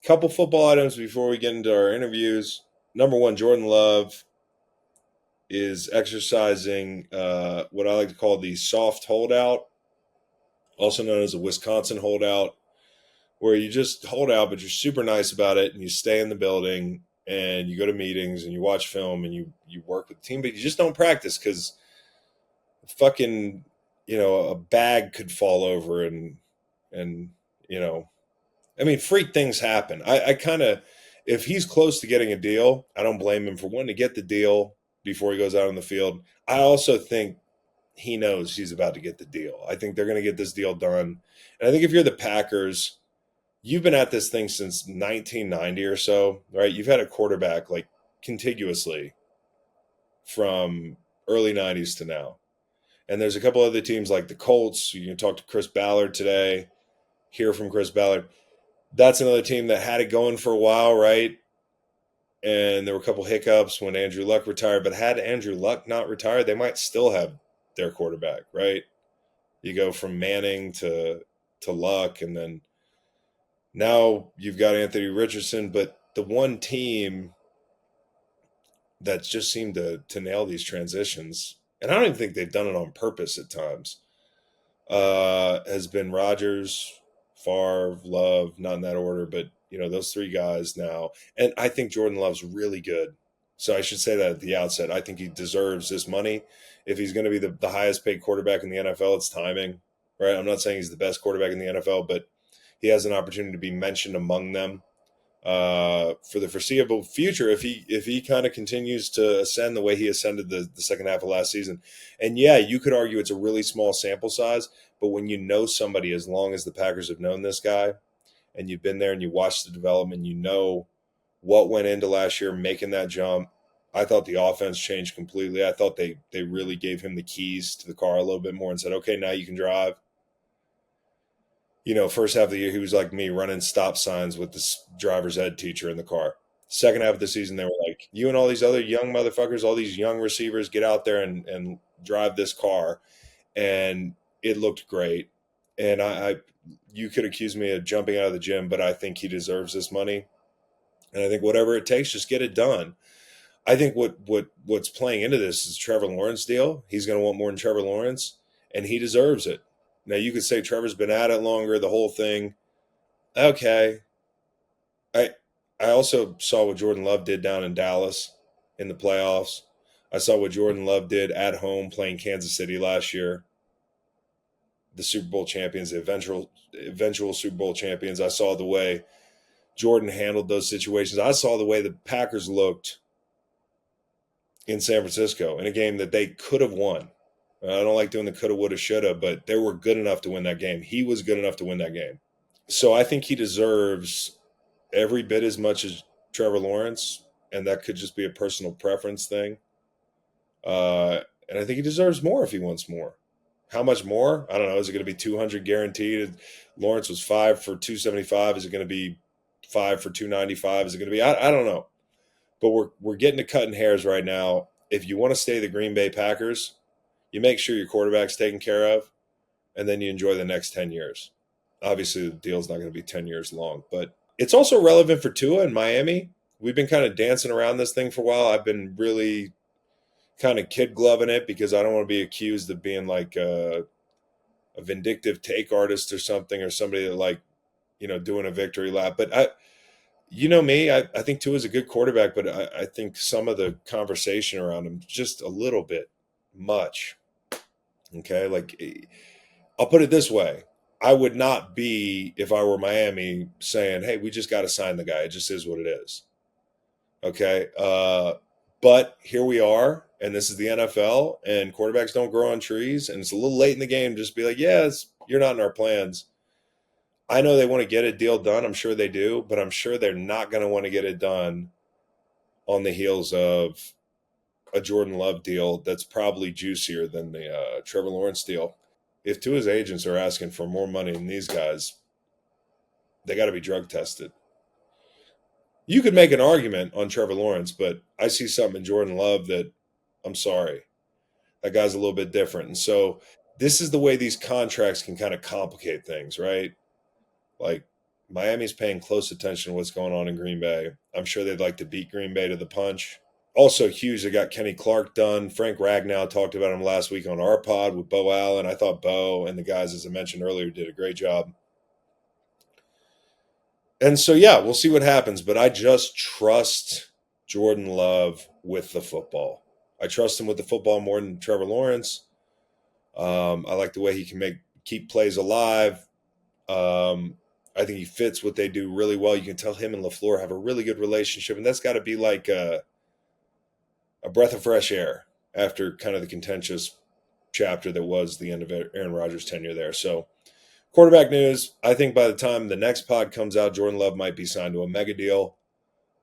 Couple football items before we get into our interviews. Number one, Jordan Love is exercising what I like to call the soft holdout, also known as a Wisconsin holdout, where you just hold out, but you're super nice about it, and you stay in the building, and you go to meetings, and you watch film, and you work with the team, but you just don't practice because fucking a bag could fall over, and you know I mean, freak things happen. I kind of, if he's close to getting a deal, I don't blame him for wanting to get the deal before he goes out on the field. I also think he knows he's about to get the deal. I think they're going to get this deal done. And I think if you're the Packers, you've been at this thing since 1990 or so, right? You've had a quarterback like contiguously from early 90s to now. And there's a couple other teams like the Colts. You can talk to Chris Ballard today, hear from Chris Ballard. That's another team that had it going for a while, right? And there were a couple hiccups when Andrew Luck retired. But had Andrew Luck not retired, they might still have their quarterback, right? You go from Manning to Luck, and then now you've got Anthony Richardson. But the one team that just seemed to nail these transitions, and I don't even think they've done it on purpose at times, has been Rodgers, Favre, Love, not in that order, but those three guys now. And I think Jordan Love's really good. So I should say that at the outset. I think he deserves this money. If he's going to be the highest paid quarterback in the NFL, it's timing, right? I'm not saying he's the best quarterback in the NFL, but he has an opportunity to be mentioned among them for the foreseeable future if he kind of continues to ascend the way he ascended the second half of last season. And yeah, you could argue it's a really small sample size, but when you know somebody as long as the Packers have known this guy, and you've been there and you watched the development, you know what went into last year making that jump. I thought the offense changed completely. I thought they really gave him the keys to the car a little bit more and said, okay, now you can drive. First half of the year, he was like me, running stop signs with the driver's ed teacher in the car. Second half of the season, they were like, you and all these other young motherfuckers, all these young receivers, get out there and drive this car. And it looked great. And you could accuse me of jumping out of the gym, but I think he deserves this money. And I think whatever it takes, just get it done. I think what's playing into this is Trevor Lawrence deal. He's going to want more than Trevor Lawrence, and he deserves it. Now, you could say Trevor's been at it longer, the whole thing. Okay. I also saw what Jordan Love did down in Dallas in the playoffs. I saw what Jordan Love did at home playing Kansas City last year. The Super Bowl champions, the eventual Super Bowl champions. I saw the way Jordan handled those situations. I saw the way the Packers looked in San Francisco in a game that they could have won. I don't like doing the coulda, woulda, shoulda, but they were good enough to win that game. He was good enough to win that game. So I think he deserves every bit as much as Trevor Lawrence, and that could just be a personal preference thing. And I think he deserves more if he wants more. How much more? I don't know. Is it going to be 200 guaranteed? Lawrence was 5 for 275. Is it going to be 5 for 295? Is it going to be? I don't know. But we're getting to cutting hairs right now. If you want to stay the Green Bay Packers, you make sure your quarterback's taken care of, and then you enjoy the next 10 years. Obviously, the deal's not going to be 10 years long, but it's also relevant for Tua in Miami. We've been kind of dancing around this thing for a while. I've been really kind of kid gloving it because I don't want to be accused of being like a vindictive take artist or something, or somebody that doing a victory lap. But me, I think Tua's a good quarterback, but I think some of the conversation around him just a little bit much. Okay, I'll put it this way. I would not be, if I were Miami, saying, hey, we just got to sign the guy. It just is what it is. Okay. But here we are, and this is the NFL, and quarterbacks don't grow on trees, and it's a little late in the game to just be like, yes, you're not in our plans. I know they want to get a deal done. I'm sure they do, but I'm sure they're not going to want to get it done on the heels of a Jordan Love deal that's probably juicier than the Trevor Lawrence deal. If Tua's agents are asking for more money than these guys, they got to be drug tested. You could make an argument on Trevor Lawrence, but I see something in Jordan Love that, I'm sorry, that guy's a little bit different. And so this is the way these contracts can kind of complicate things, right? Like, Miami's paying close attention to what's going on in Green Bay. I'm sure they'd like to beat Green Bay to the punch. Also huge, they got Kenny Clark done. Frank Ragnow talked about him last week on our pod with Beau Allen. I thought Beau and the guys, as I mentioned earlier, did a great job. And so, yeah, we'll see what happens. But I just trust Jordan Love with the football. I trust him with the football more than Trevor Lawrence. I like the way he can keep plays alive. I think he fits what they do really well. You can tell him and LaFleur have a really good relationship, and that's got to be like a breath of fresh air after kind of the contentious chapter that was the end of Aaron Rodgers' tenure there. So, quarterback news, I think by the time the next pod comes out, Jordan Love might be signed to a mega deal,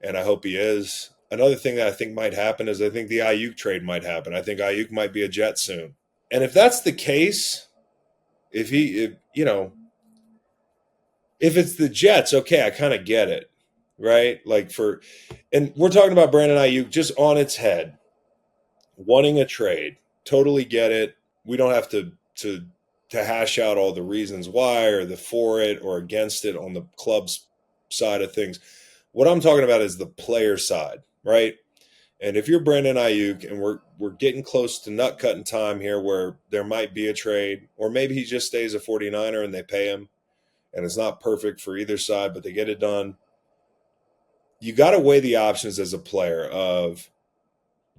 and I hope he is. Another thing that I think might happen is I think the Aiyuk trade might happen. I think Aiyuk might be a Jet soon. And if that's the case, if it's the Jets, okay, I kind of get it, right? And we're talking about Brandon Aiyuk just on its head, wanting a trade. Totally get it. We don't have to hash out all the reasons why or the for it or against it on the club's side of things. What I'm talking about is the player side, right? And if you're Brandon Aiyuk and we're getting close to nut cutting time here where there might be a trade, or maybe he just stays a 49er and they pay him and it's not perfect for either side, but they get it done. You got to weigh the options as a player of,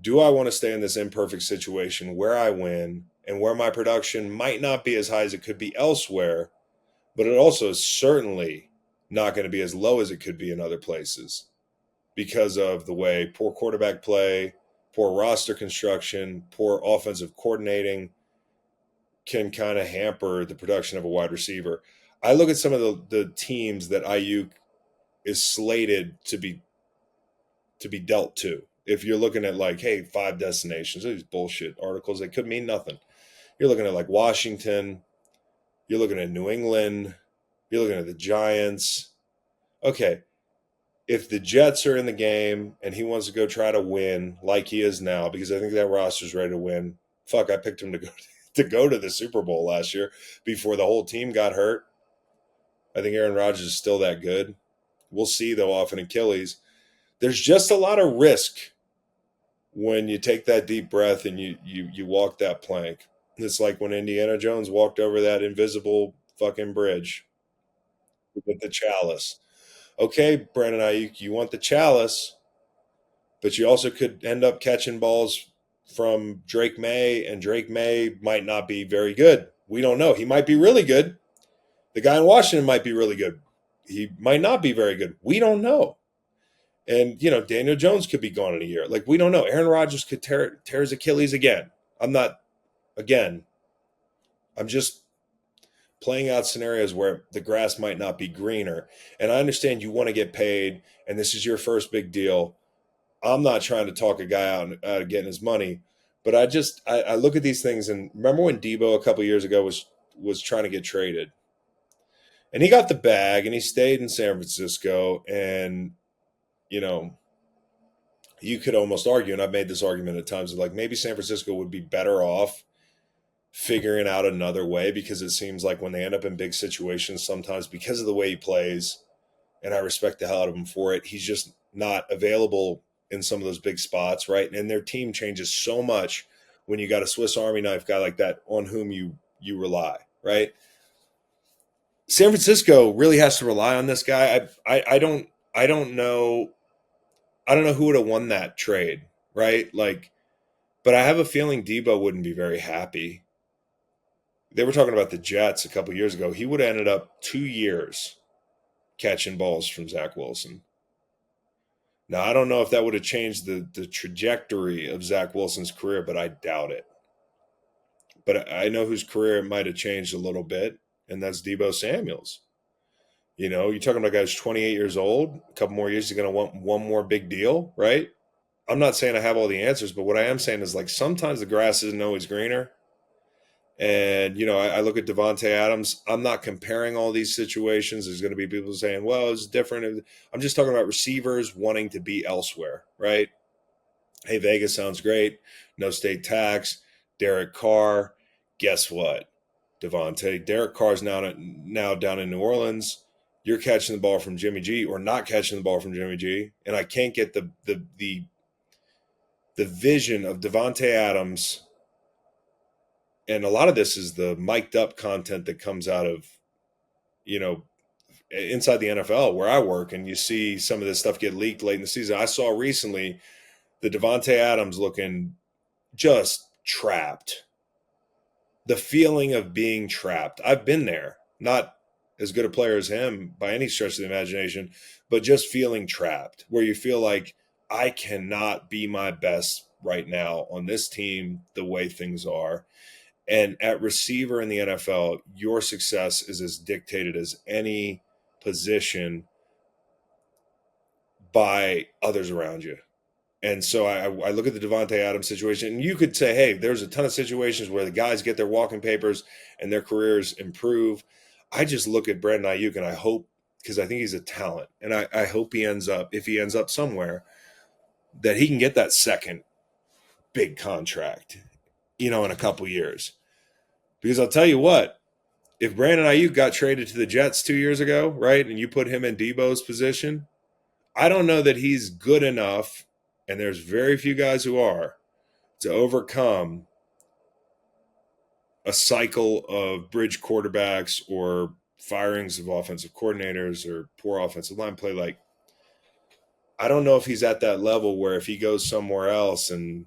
do I want to stay in this imperfect situation where I win and where my production might not be as high as it could be elsewhere, but it also is certainly not going to be as low as it could be in other places because of the way poor quarterback play, poor roster construction, poor offensive coordinating can kind of hamper the production of a wide receiver. I look at some of the teams that Aiyuk is slated to be dealt to. If you're looking at like, hey, 5 destinations, these bullshit articles, they could mean nothing. You're looking at like Washington, you're looking at New England, you're looking at the Giants. Okay, if the Jets are in the game and he wants to go try to win like he is now, because I think that roster's ready to win. Fuck, I picked him to go to the Super Bowl last year before the whole team got hurt. I think Aaron Rodgers is still that good. We'll see, though, off an Achilles. There's just a lot of risk when you take that deep breath and you walk that plank. It's like when Indiana Jones walked over that invisible fucking bridge with the chalice. Okay, Brandon Aiyuk, you want the chalice, but you also could end up catching balls from Drake May, and Drake May might not be very good. We don't know. He might be really good. The guy in Washington might be really good. He might not be very good. We don't know. And, Daniel Jones could be gone in a year. Like, we don't know. Aaron Rodgers could tear his Achilles again. I'm just playing out scenarios where the grass might not be greener. And I understand you want to get paid, and this is your first big deal. I'm not trying to talk a guy out of getting his money, but I look at these things, and remember when Debo a couple of years ago was trying to get traded? And he got the bag, and he stayed in San Francisco, and you could almost argue, and I've made this argument at times, like maybe San Francisco would be better off figuring out another way, because it seems like when they end up in big situations, sometimes because of the way he plays, and I respect the hell out of him for it, he's just not available in some of those big spots, right? And their team changes so much when you got a Swiss Army knife guy like that on whom you rely, right? San Francisco really has to rely on this guy. I don't know. I don't know who would have won that trade, right? But I have a feeling Debo wouldn't be very happy. They were talking about the Jets a couple of years ago. He would have ended up 2 years catching balls from Zach Wilson. Now, I don't know if that would have changed the trajectory of Zach Wilson's career, but I doubt it. But I know whose career it might have changed a little bit, and that's Deebo Samuel's. You're talking about a guy who's 28 years old. A couple more years, he's going to want one more big deal, right? I'm not saying I have all the answers, but what I am saying is, like, sometimes the grass isn't always greener. And, I look at Devontae Adams. I'm not comparing all these situations. There's going to be people saying, well, it's different. I'm just talking about receivers wanting to be elsewhere, right? Hey, Vegas sounds great. No state tax. Derek Carr. Guess what? Derek Carr's now down in New Orleans. you're catching the ball from Jimmy G or not catching the ball from Jimmy G, and I can't get the vision of Devontae Adams. And a lot of this is the mic'd up content that comes out of, inside the NFL where I work, and you see some of this stuff get leaked late in the season. I saw recently the Devontae Adams looking just trapped. The feeling of being trapped. I've been there. Not as good a player as him by any stretch of the imagination, but just feeling trapped, where you feel like I cannot be my best right now on this team the way things are. And at receiver in the NFL, your success is as dictated as any position by others around you. And so I look at the Devontae Adams situation, and you could say, hey, there's a ton of situations where the guys get their walking papers and their careers improve. I just look at Brandon Aiyuk, and I hope, because I think he's a talent, and I hope he ends up, if he ends up somewhere, that he can get that second big contract, in a couple years. Because I'll tell you what, if Brandon Aiyuk got traded to the Jets 2 years ago, right, and you put him in Debo's position, I don't know that he's good enough, and there's very few guys who are, to overcome a cycle of bridge quarterbacks or firings of offensive coordinators or poor offensive line play. Like, I don't know if he's at that level where if he goes somewhere else and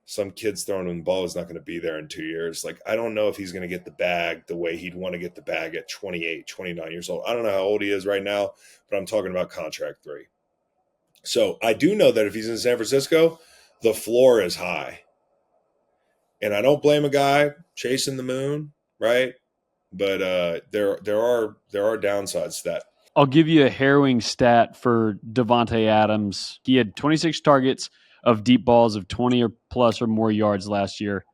some kid's throwing him the ball is not going to be there in 2 years. Like, I don't know if he's going to get the bag the way he'd want to get the bag at 28, 29 years old. I don't know how old he is right now, but I'm talking about contract 3. So I do know that if he's in San Francisco, the floor is high. And I don't blame a guy chasing the moon, right? But there are downsides to that. I'll give you a harrowing stat for Devontae Adams. He had 26 targets of deep balls of 20 or plus or more yards last year.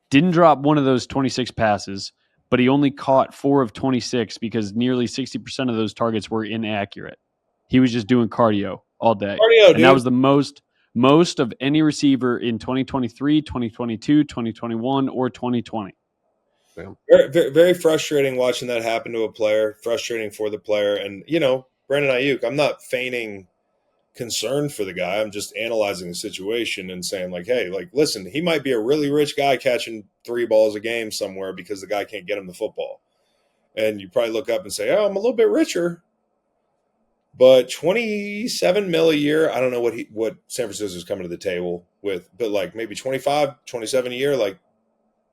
Didn't drop one of those 26 passes, but he only caught 4 of 26 because nearly 60% of those targets were inaccurate. He was just doing cardio all day. And that was the most of any receiver in 2023, 2022, 2021, or 2020. Very, very frustrating watching that happen to a player, frustrating for the player. And, Brandon Aiyuk, I'm not feigning concern for the guy. I'm just analyzing the situation and saying, like, hey, like, listen, he might be a really rich guy catching 3 balls a game somewhere because the guy can't get him the football. And you probably look up and say, oh, I'm a little bit richer. But 27 mil a year, I don't know what San Francisco's coming to the table with, but like maybe 25, 27 a year, like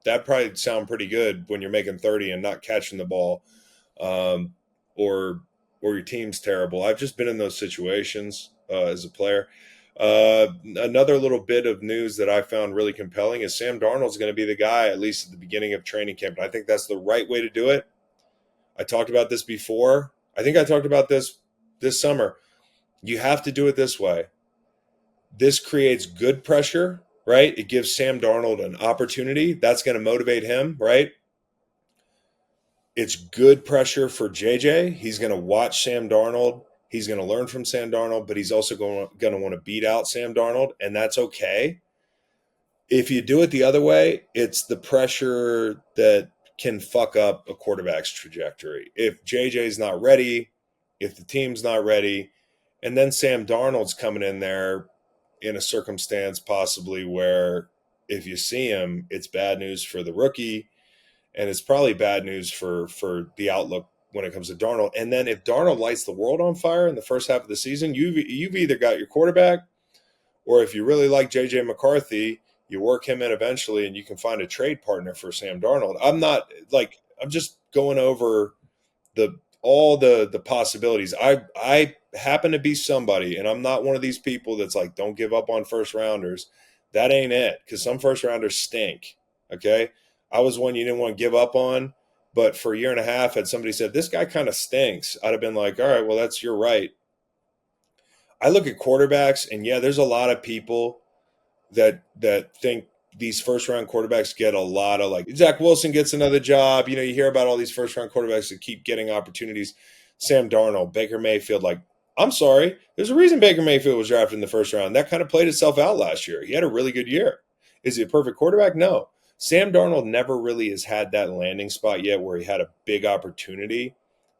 that probably sound pretty good when you're making 30 and not catching the ball, or your team's terrible. I've just been in those situations as a player. Another little bit of news that I found really compelling is Sam Darnold's going to be the guy, at least at the beginning of training camp. And I think that's the right way to do it. I talked about this before. I think I talked about this summer. You have to do it this way. This creates good pressure, right? It gives Sam Darnold an opportunity. That's going to motivate him, right? It's good pressure for JJ. He's going to watch Sam Darnold. He's going to learn from Sam Darnold, but he's also going to want to beat out Sam Darnold, and that's okay. If you do it the other way, it's the pressure that can fuck up a quarterback's trajectory. If JJ's not ready, if the team's not ready, and then Sam Darnold's coming in there in a circumstance possibly where if you see him, it's bad news for the rookie, and it's probably bad news for the outlook when it comes to Darnold. And then if Darnold lights the world on fire in the first half of the season, you've either got your quarterback, or if you really like J.J. McCarthy, you work him in eventually and you can find a trade partner for Sam Darnold. I'm just going over all the possibilities. I happen to be somebody, and I'm not one of these people that's like, don't give up on first rounders. That ain't it, because some first rounders stink, okay? I was one you didn't want to give up on, but for a year and a half, had somebody said, this guy kind of stinks, I'd have been like, all right, well, that's your right. I look at quarterbacks, and yeah, there's a lot of people that think these first-round quarterbacks get a lot of, like, Zach Wilson gets another job. You hear about all these first-round quarterbacks that keep getting opportunities. Sam Darnold, Baker Mayfield, like, I'm sorry. There's a reason Baker Mayfield was drafted in the first round. That kind of played itself out last year. He had a really good year. Is he a perfect quarterback? No. Sam Darnold never really has had that landing spot yet where he had a big opportunity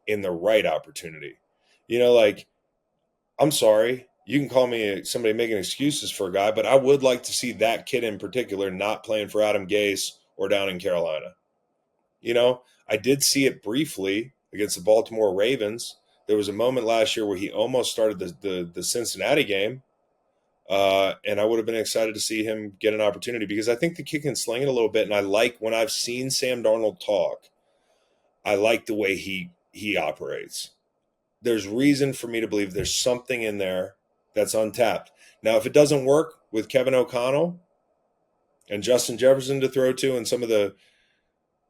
in the right opportunity. You know, like, I'm sorry, you can call me somebody making excuses for a guy, but I would like to see that kid in particular not playing for Adam Gase or down in Carolina. You know, I did see it briefly against the Baltimore Ravens. There was a moment last year where he almost started the Cincinnati game. And I would have been excited to see him get an opportunity because I think the kid can sling it a little bit. And I like when I've seen Sam Darnold talk, I like the way he operates. There's reason for me to believe there's something in there that's untapped. Now, if it doesn't work with Kevin O'Connell and Justin Jefferson to throw to and some of the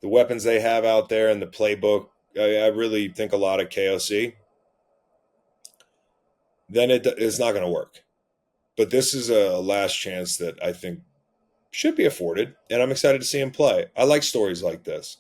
weapons they have out there in the playbook, I really think a lot of KOC, then it's not going to work. But this is a last chance that I think should be afforded, and I'm excited to see him play. I like stories like this.